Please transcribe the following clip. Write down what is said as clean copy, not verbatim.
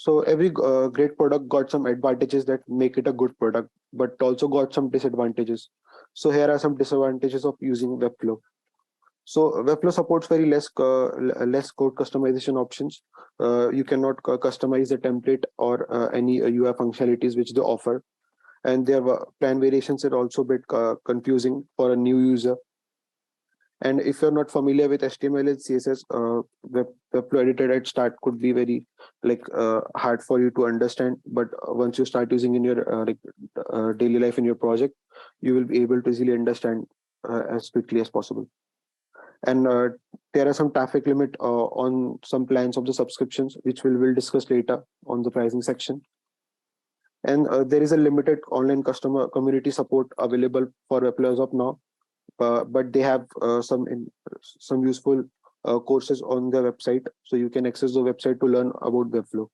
So every great product got some advantages that make it a good product, but also got some disadvantages. So here are some disadvantages of using Webflow. So Webflow supports very less code customization options. You cannot customize the template or any UI functionalities which they offer, and their plan variations are also a bit confusing for a new user. And if you're not familiar with HTML and CSS, Webflow edited at start could be very hard for you to understand. But once you start using in your daily life in your project, you will be able to easily understand as quickly as possible. And there are some traffic limit on some plans of the subscriptions, which we'll discuss later on the pricing section. And there is a limited online customer community support available for Webflow as of now, but they have some useful courses on their website, so you can access the website to learn about Webflow.